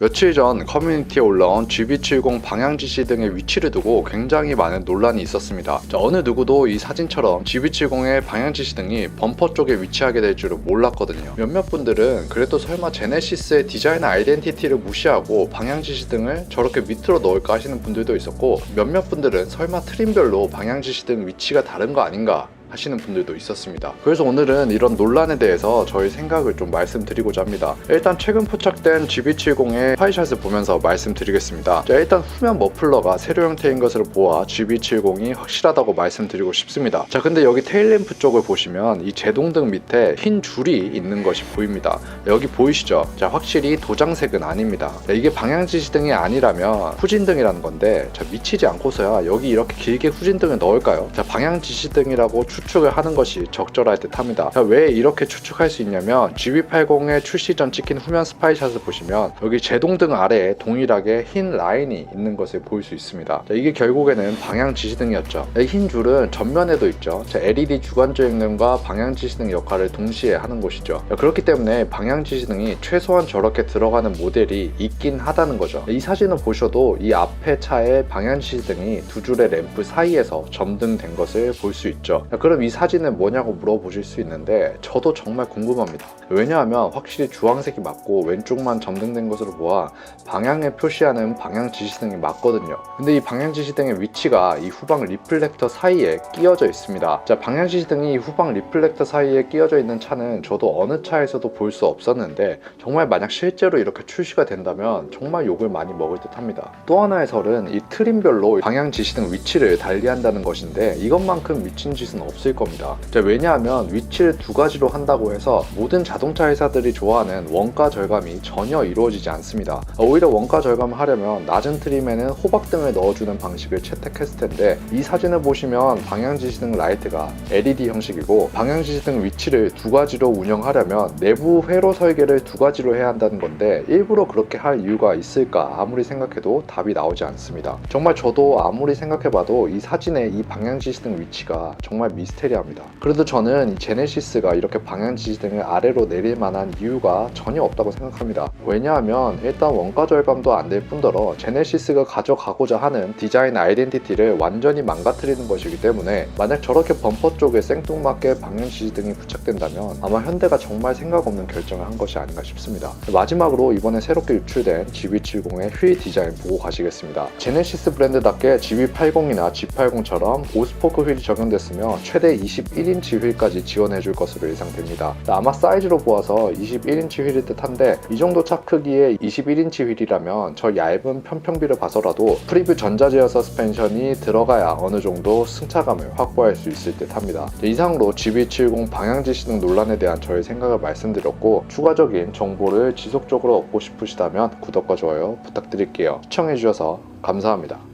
며칠 전 커뮤니티에 올라온 GB70 방향지시 등의 위치를 두고 굉장히 많은 논란이 있었습니다. 어느 누구도 이 사진처럼 GB70의 방향지시 등이 범퍼 쪽에 위치하게 될 줄은 몰랐거든요. 몇몇 분들은 그래도 설마 제네시스의 디자인 아이덴티티를 무시하고 방향지시 등을 저렇게 밑으로 넣을까 하시는 분들도 있었고, 몇몇 분들은 설마 트림별로 방향지시 등 위치가 다른 거 아닌가 하시는 분들도 있었습니다. 그래서 오늘은 이런 논란에 대해서 저희 생각을 좀 말씀드리고자 합니다. 일단 최근 포착된 GB70의 스파이샷을 보면서 말씀드리겠습니다. 일단 후면 머플러가 세로 형태인 것으로 보아 GB70이 확실하다고 말씀드리고 싶습니다. 자, 근데 여기 테일램프 쪽을 보시면 이 제동등 밑에 흰 줄이 있는 것이 보입니다. 여기 보이시죠? 자, 확실히 도장색은 아닙니다. 이게 방향지시등이 아니라면 후진등이라는 건데, 자, 미치지 않고서야 여기 이렇게 길게 후진등을 넣을까요? 자, 방향지시등이라고 추측을 하는 것이 적절할 듯 합니다. 자, 왜 이렇게 추측할 수 있냐면 GB80의 출시 전 찍힌 후면 스파이샷을 보시면 여기 제동등 아래에 동일하게 흰 라인이 있는 것을 볼 수 있습니다. 자, 이게 결국에는 방향지시등이었죠. 이 흰 줄은 전면에도 있죠. 자, LED 주간조형등과 방향지시등 역할을 동시에 하는 곳이죠. 자, 그렇기 때문에 방향지시등이 최소한 저렇게 들어가는 모델이 있긴 하다는 거죠. 이 사진을 보셔도 이 앞에 차의 방향지시등이 두 줄의 램프 사이에서 점등된 것을 볼 수 있죠. 자, 그럼 이 사진은 뭐냐고 물어보실 수 있는데, 저도 정말 궁금합니다. 왜냐하면 확실히 주황색이 맞고 왼쪽만 점등된 것으로 보아 방향을 표시하는 방향지시등이 맞거든요. 근데 이 방향지시등의 위치가 이 후방 리플렉터 사이에 끼어져 있습니다. 자, 방향지시등이 후방 리플렉터 사이에 끼어져 있는 차는 저도 어느 차에서도 볼 수 없었는데, 정말 만약 실제로 이렇게 출시가 된다면 정말 욕을 많이 먹을 듯 합니다. 또 하나의 설은 이 트림별로 방향지시등 위치를 달리한다는 것인데, 이것만큼 미친 짓은 없을 겁니다. 왜냐하면 위치를 두 가지로 한다고 해서 모든 자동차 회사들이 좋아하는 원가 절감이 전혀 이루어지지 않습니다. 오히려 원가 절감을 하려면 낮은 트림에는 호박등을 넣어주는 방식을 채택했을 텐데, 이 사진을 보시면 방향지시등 라이트가 LED 형식이고, 방향지시등 위치를 두 가지로 운영하려면 내부 회로 설계를 두 가지로 해야 한다는 건데, 일부러 그렇게 할 이유가 있을까 아무리 생각해도 답이 나오지 않습니다. 정말 저도 아무리 생각해봐도 이 사진의 이 방향지시등 위치가 정말 미스테리합니다. 그래도 저는 이 제네시스가 이렇게 방향지시등을 아래로 내릴 만한 이유가 전혀 없다고 생각합니다. 왜냐하면 일단 원가 절감도 안 될 뿐더러 제네시스가 가져가고자 하는 디자인 아이덴티티를 완전히 망가뜨리는 것이기 때문에, 만약 저렇게 범퍼 쪽에 생뚱맞게 방향지시등이 부착된다면 아마 현대가 정말 생각 없는 결정을 한 것이 아닌가 싶습니다. 마지막으로 이번에 새롭게 유출된 GB70의 휠 디자인 보고 가시겠습니다. 제네시스 브랜드답게 GB80이나 G80처럼 5스포크 휠이 적용됐으며 최대 21인치 휠까지 지원해줄 것으로 예상됩니다. 아마 사이즈로 보아서 21인치 휠일 듯 한데, 이 정도 차 크기의 21인치 휠이라면 저 얇은 편평비를 봐서라도 프리뷰 전자제어 서스펜션이 들어가야 어느 정도 승차감을 확보할 수 있을 듯 합니다. 이상으로 GB70 방향지시등 논란에 대한 저의 생각을 말씀드렸고, 추가적인 정보를 지속적으로 얻고 싶으시다면 구독과 좋아요 부탁드릴게요. 시청해주셔서 감사합니다.